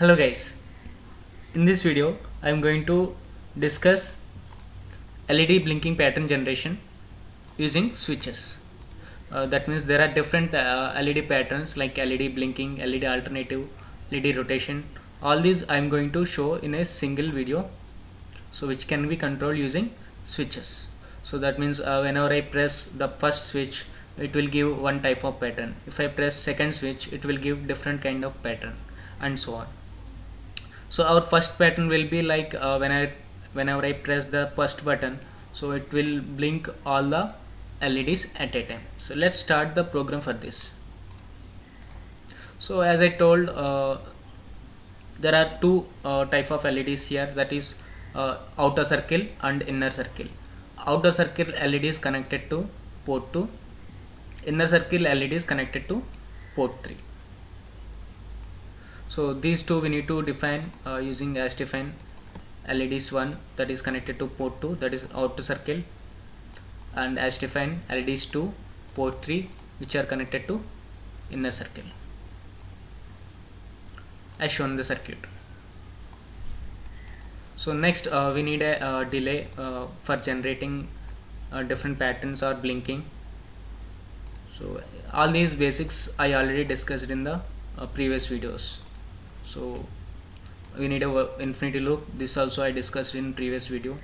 Hello guys, in this video I am going to discuss LED blinking pattern generation using switches. That means there are different LED patterns like LED blinking, LED alternative, LED rotation. All these I am going to show in a single video, so which can be controlled using switches. So that means whenever I press the first switch, it will give one type of pattern. If I press second switch, it will give different kind of pattern, and so on. So our first pattern will be like whenever I press the first button, so it will blink all the LEDs at a time. So let's start the program for this. So as I told, there are two type of LEDs here, that is outer circle and inner circle. Outer circle LED is connected to port 2, inner circle LED is connected to port 3. So these two we need to define using as define. LEDs 1 that is connected to port 2, that is outer circle, and as define LEDs 2 port 3 which are connected to inner circle, as shown in the circuit. So next we need a delay for generating different patterns or blinking. So all these basics I already discussed in the previous videos. So we need a infinity loop, this also I discussed in previous video.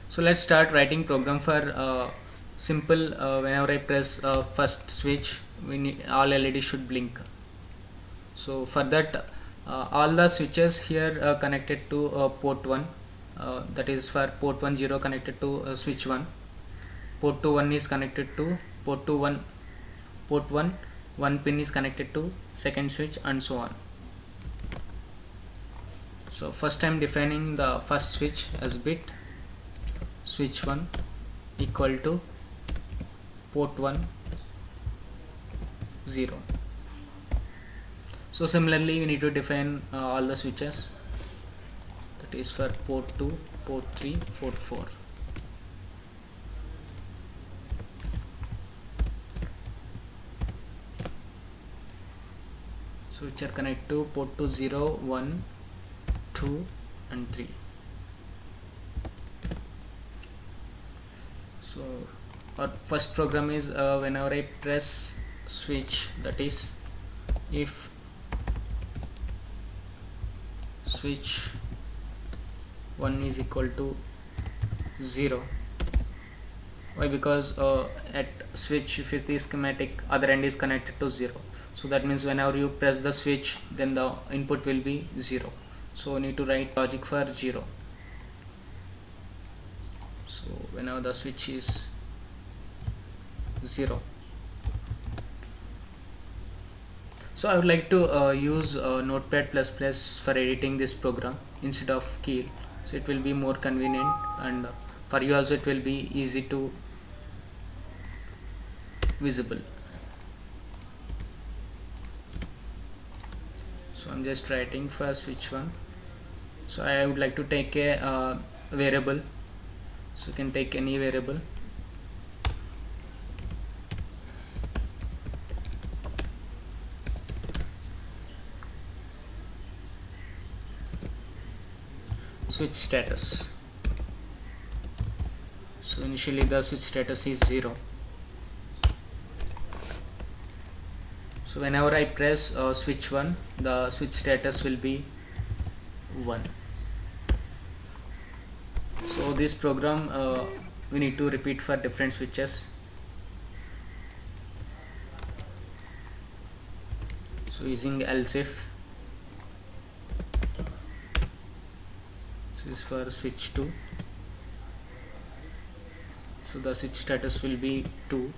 So let's start writing program for simple. Whenever I press first switch, we need all LEDs should blink. So for that all the switches here connected to port 1, that is for port 1 0 connected to switch 1, port 2 1 is connected to port 2 1, port 1 pin is connected to second switch, and so on. So first I am defining the first switch as bit switch 1 equal to port 1 0. So similarly we need to define all the switches, that is for port 2, port 3, port 4. So which are connected to port 2 0, 1, 2 and 3. So our first program is whenever I press switch, that is if switch 1 is equal to 0. Why? Because at switch, if it is schematic, other end is connected to 0. So that means whenever you press the switch, then the input will be 0. So we need to write logic for 0. So whenever the switch is 0. So I would like to use Notepad++ for editing this program instead of Keel. So it will be more convenient, and for you also it will be easy to visible. So I'm just writing for switch 1. So I would like to take a variable, so you can take any variable. Switch status. So initially the switch status is 0. So whenever I press switch 1, the switch status will be 1. So this program we need to repeat for different switches. So using else if, this is for switch 2. So the switch status will be 2.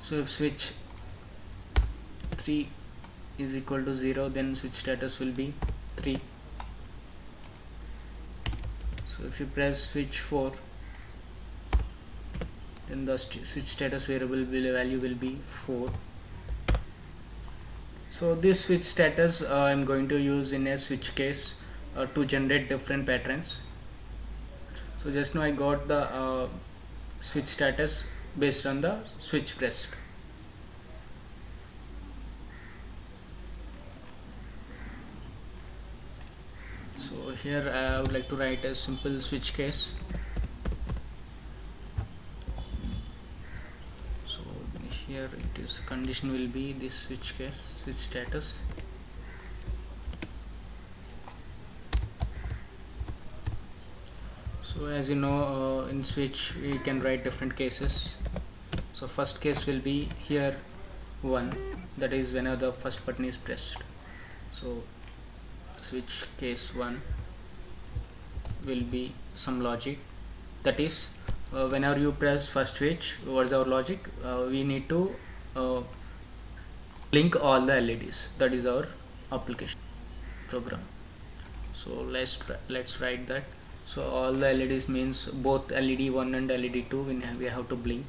So if switch 3 is equal to 0, then switch status will be 3. So if you press switch 4, then the switch status variable value will be 4. So this switch status I am going to use in a switch case to generate different patterns. So just now I got the switch status based on the switch pressed. So here I would like to write a simple switch case. So here it is, condition will be this switch case, switch status. So as you know, in switch we can write different cases. So first case will be here 1, that is whenever the first button is pressed. So switch case 1 will be some logic, that is whenever you press first switch, what's our logic, we need to blink all the LEDs. That is our application program. So let's write that. So all the LEDs means both LED 1 and LED 2 we have to blink.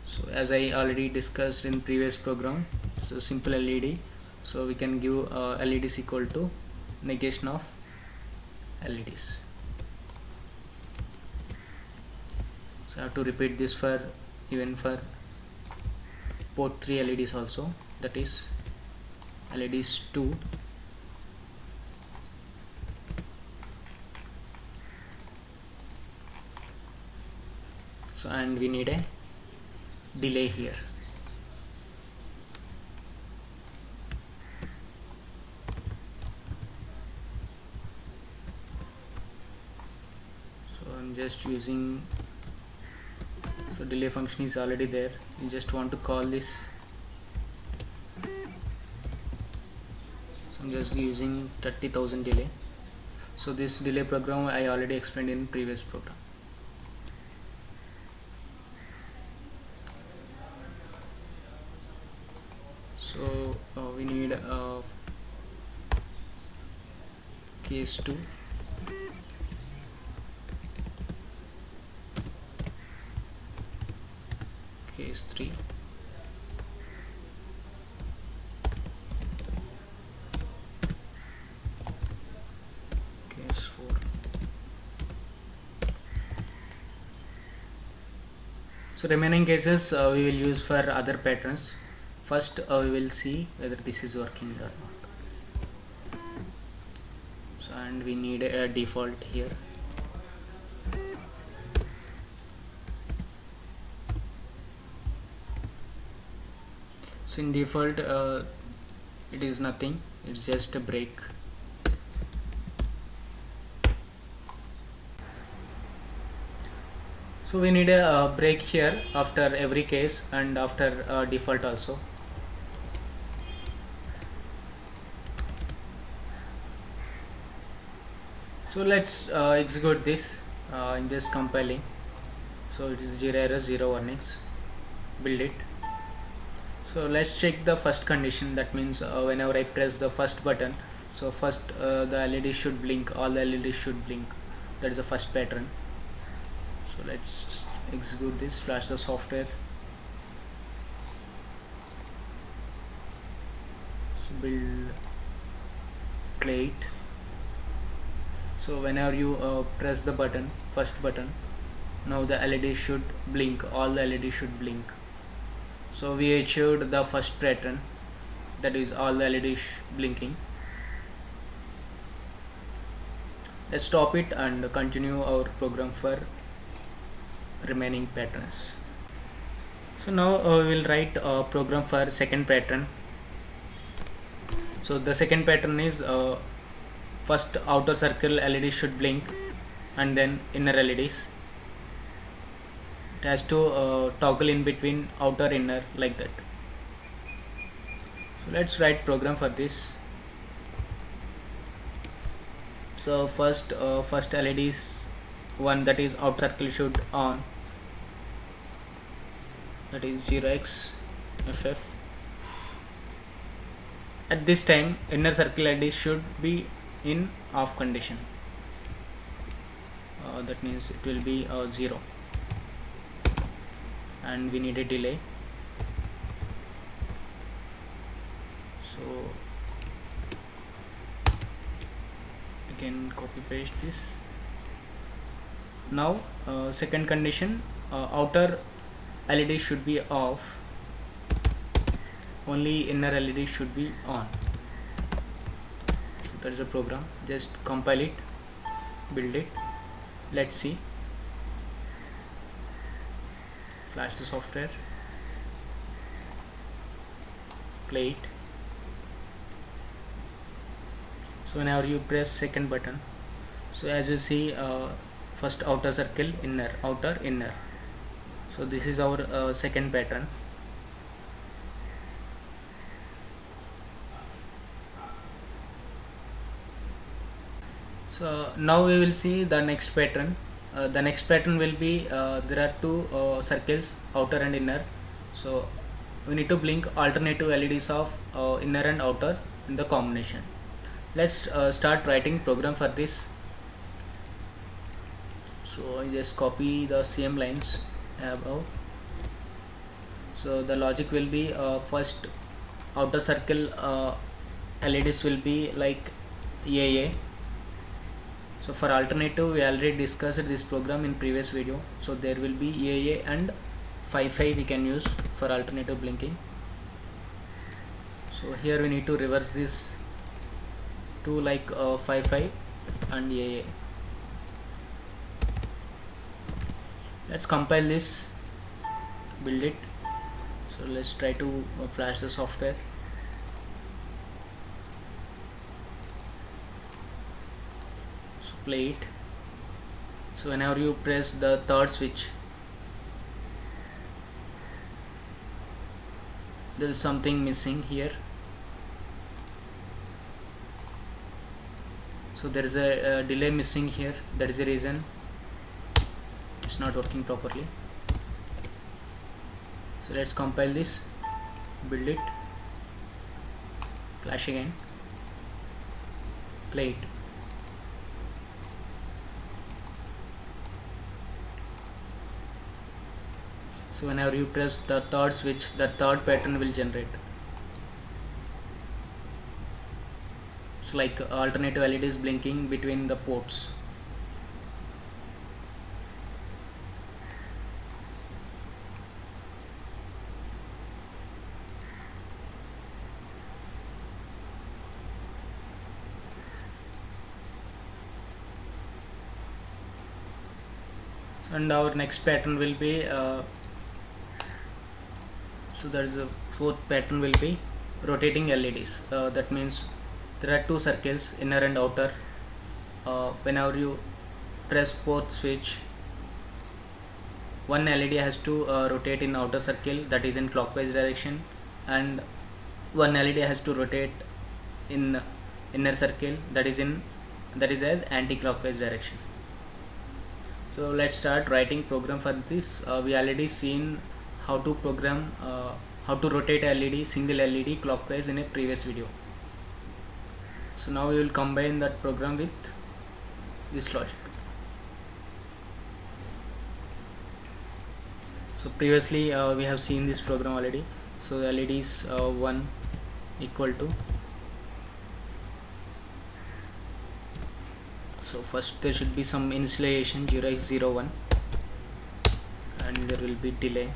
So as I already discussed in previous program, so simple LED, so we can give LEDs equal to negation of LEDs. So I have to repeat this for even for port 3 LEDs also, that is LEDs 2, so and we need a delay here. So I'm just using, so delay function is already there, you just want to call this. So I'm just using 30,000 delay. So this delay program I already explained in previous program. So we need case 2, case 3, case 4. So remaining cases we will use for other patterns. First we will see whether this is working or not. So and we need a default here. So in default it is nothing, it's just a break. So we need a break here after every case and after default also. So let's execute this. I'm just compiling. So it is 0 error 0 warnings. Build it. So let's check the first condition. That means whenever I press the first button, so first the LED should blink. All the LEDs should blink. That is the first pattern. So let's execute this. Flash the software. So build, play it. So whenever you press the button, first button, now the LED should blink, all the LED should blink. So we achieved the first pattern, that is all the LEDs blinking. Let's stop it and continue our program for remaining patterns. So now we will write a program for second pattern. So the second pattern is first outer circle LED should blink and then inner LEDs. It has to toggle in between outer inner like that. So let's write program for this. So first LEDs 1, that is outer circle should on, that is 0x FF. At this time inner circle LED should be in off condition, that means it will be 0, and we need a delay. So we can copy paste this. Now second condition, outer LED should be off, only inner LED should be on. So that is a program. Just compile it, build it, let's see. Flash the software, play it. So whenever you press second button, so as you see, first outer circle, inner, outer, inner. So this is our second pattern. So now we will see the next pattern. The next pattern will be, there are two circles, outer and inner. So we need to blink alternative LEDs of inner and outer in the combination. Let's start writing program for this. So I just copy the same lines above. So the logic will be, first outer circle LEDs will be like AA. So for alternative, we already discussed this program in previous video. So there will be AA and 5 we can use for alternative blinking. So here we need to reverse this to like 5 and AA. Let's compile this, build it. So let's try to flash the software. So play it. So whenever you press the third switch, there is something missing here. So there is a delay missing here. That is the reason it's not working properly. So let's compile this, build it, flash again, play it. So whenever you press the third switch, the third pattern will generate. So like alternative LEDs blinking between the ports. And our next pattern will be, so there is a fourth pattern will be rotating LEDs. That means there are two circles, inner and outer. Whenever you press fourth switch, one LED has to rotate in outer circle, that is in clockwise direction, and one LED has to rotate in inner circle, that is as anti-clockwise direction. So let's start writing program for this. We already seen how to program, how to rotate LED, single LED clockwise in a previous video. So now we will combine that program with this logic. So previously we have seen this program already. So the LED is 1 equal to, so first there should be some initialization 0x01, and there will be delay.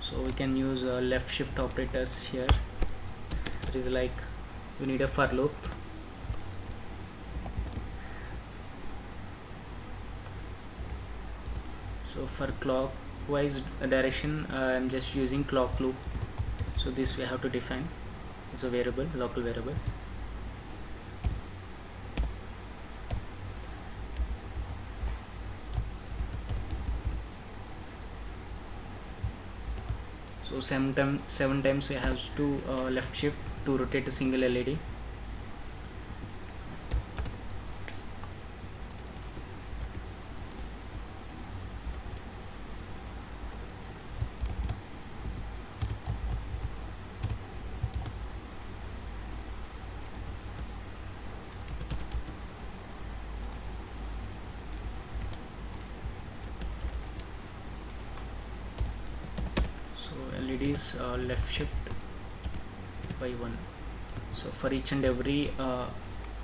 So we can use left shift operators here. It is like we need a for loop. So for clockwise direction, I'm just using clock loop. So this we have to define. It's a variable, local variable. So 7 times we have to left shift to rotate a single LED. LEDs left shift by 1. So for each and every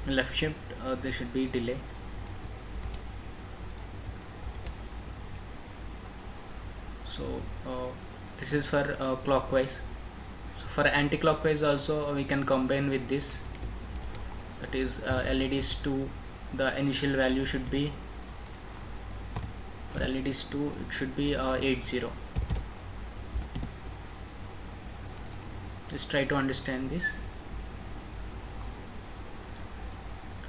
left shift there should be delay. So this is for clockwise. So for anti-clockwise also we can combine with this, that is LEDs 2, the initial value should be, for LEDs 2 it should be 80. Just try to understand this.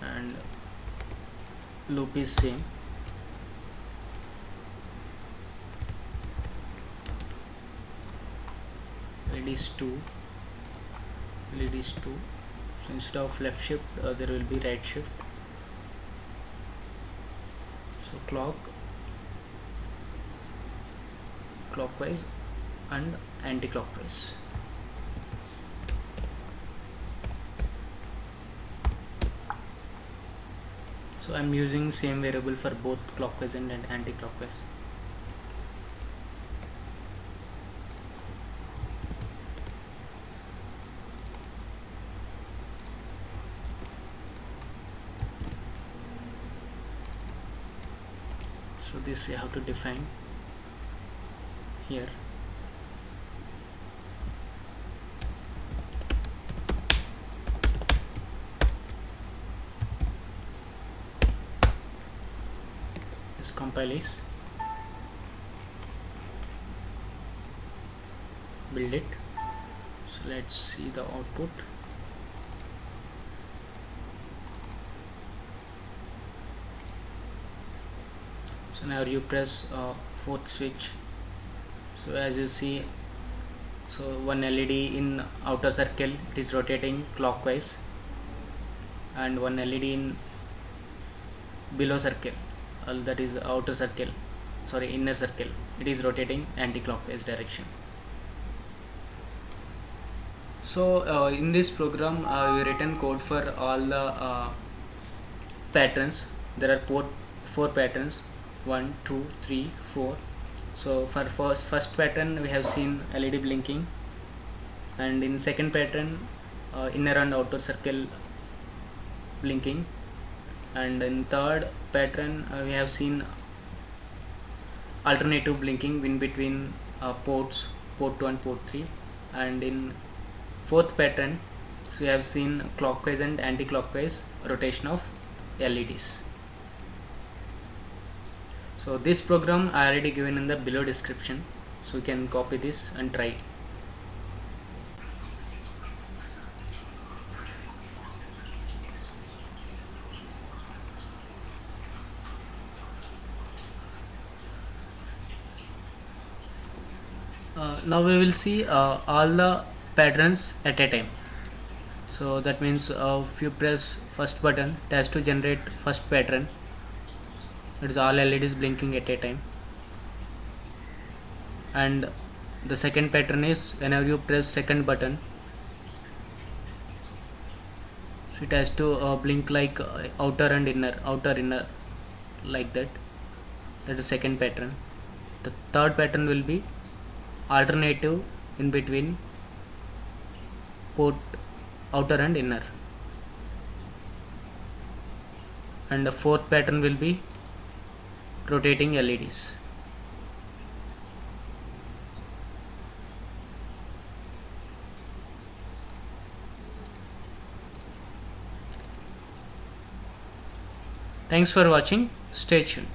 And loop is same. LEDs 2, LEDs 2. So instead of left shift there will be right shift. So clockwise and anti-clockwise. So I'm using same variable for both clockwise and anti-clockwise. So this we have to define here. This compile is, build it. So let's see the output. So now you press fourth switch. So as you see, so one LED in outer circle, it is rotating clockwise, and one LED in below circle, that is outer circle, sorry, inner circle, it is rotating anti-clockwise direction. So in this program we written code for all the patterns. There are four patterns, 1 2 3 4. So for first pattern we have seen LED blinking, and in second pattern inner and outer circle blinking, and in third pattern we have seen alternative blinking in between ports, port 2 and port 3, and in fourth pattern so we have seen clockwise and anti-clockwise rotation of LEDs. So this program I already given in the below description, so you can copy this and try. Now we will see all the patterns at a time. So that means if you press first button, it has to generate first pattern. It is all LEDs blinking at a time. And the second pattern is whenever you press second button, so it has to blink like outer and inner, like that. That is second pattern. The third pattern will be alternative in between port outer and inner, and the fourth pattern will be rotating LEDs. Thanks for watching. Stay tuned.